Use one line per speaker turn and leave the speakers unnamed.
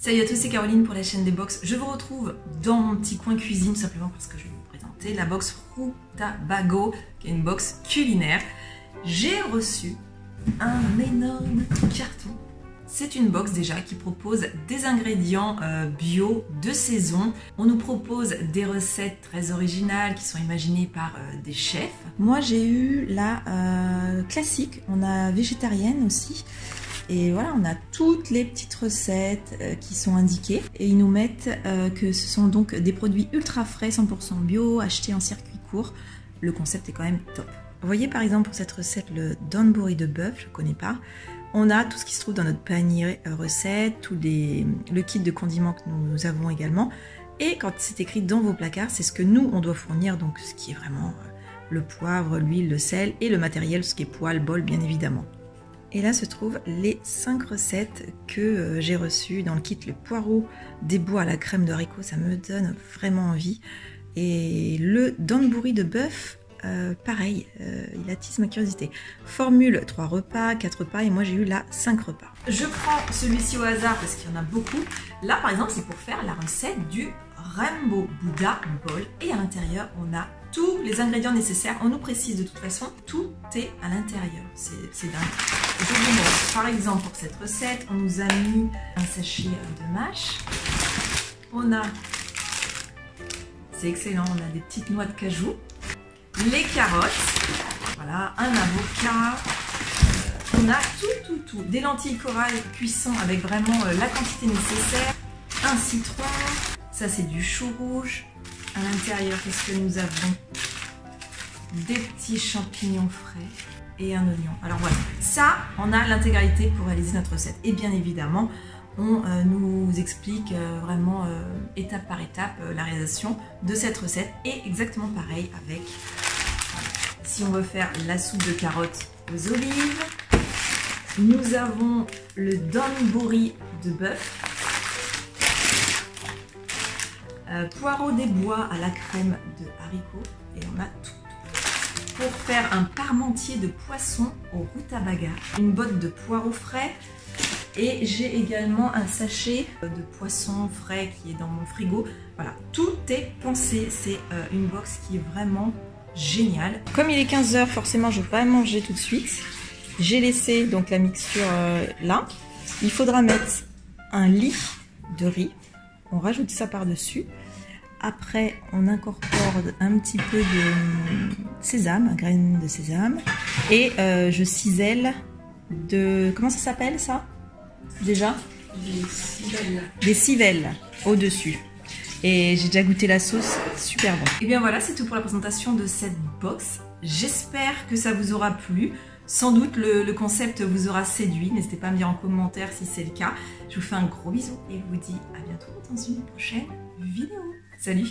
Salut à tous, c'est Caroline pour la chaîne des box. Je vous retrouve dans mon petit coin cuisine simplement parce que je vais vous présenter la box Rutabaga, qui est une box culinaire. J'ai reçu un énorme carton. C'est une box déjà qui propose des ingrédients bio de saison. On nous propose des recettes très originales qui sont imaginées par des chefs. Moi j'ai eu la classique, on a végétarienne aussi. Et voilà, on a toutes les petites recettes qui sont indiquées. Et ils nous mettent que ce sont donc des produits ultra frais, 100% bio, achetés en circuit court. Le concept est quand même top. Vous voyez par exemple pour cette recette le donburi de bœuf, je ne connais pas. On a tout ce qui se trouve dans notre panier recette, le kit de condiments que nous avons également. Et quand c'est écrit dans vos placards, c'est ce que nous on doit fournir, donc ce qui est vraiment le poivre, l'huile, le sel et le matériel, ce qui est poêle, bol bien évidemment. Et là se trouvent les 5 recettes que j'ai reçues dans le kit. Le poireau des bois à la crème de haricot, ça me donne vraiment envie. Et le donburi de bœuf, pareil, il attise ma curiosité. Formule 3 repas, 4 repas et moi j'ai eu là 5 repas. Je prends celui-ci au hasard parce qu'il y en a beaucoup. Là par exemple c'est pour faire la recette du Rainbow Buddha Bowl et à l'intérieur on a tous les ingrédients nécessaires. On nous précise de toute façon, tout est à l'intérieur. C'est dingue. Je vous montre, par exemple pour cette recette, on nous a mis un sachet de mâche. On a, c'est excellent, on a des petites noix de cajou, les carottes, voilà, un avocat, on a tout, des lentilles corail cuisson avec vraiment la quantité nécessaire, un citron, ça c'est du chou rouge. À l'intérieur, qu'est-ce que nous avons? Des petits champignons frais et un oignon. Alors voilà, ça, on a l'intégralité pour réaliser notre recette. Et bien évidemment, on nous explique vraiment étape par étape la réalisation de cette recette. Et exactement pareil avec, si on veut faire la soupe de carottes aux olives, nous avons le donburi de bœuf, poireau des bois à la crème de haricot, et on a tout. Pour faire un parmentier de poisson au rutabaga, une botte de poireaux frais, et j'ai également un sachet de poisson frais qui est dans mon frigo. Voilà, tout est pensé, c'est une box qui est vraiment géniale. Comme il est 15 h, forcément je ne vais pas manger tout de suite. J'ai laissé donc la mixture là. Il faudra mettre un lit de riz. On rajoute ça par-dessus. Après, on incorpore un petit peu de sésame, graines de sésame. Et je cisèle de... Comment ça s'appelle ça déjà?
Des civelles.
Des civelles au-dessus. Et j'ai déjà goûté la sauce, super bon. Et bien voilà, c'est tout pour la présentation de cette box. J'espère que ça vous aura plu. Sans doute le concept vous aura séduit. N'hésitez pas à me dire en commentaire si c'est le cas. Je vous fais un gros bisou et je vous dis à bientôt dans une prochaine vidéo. Salut!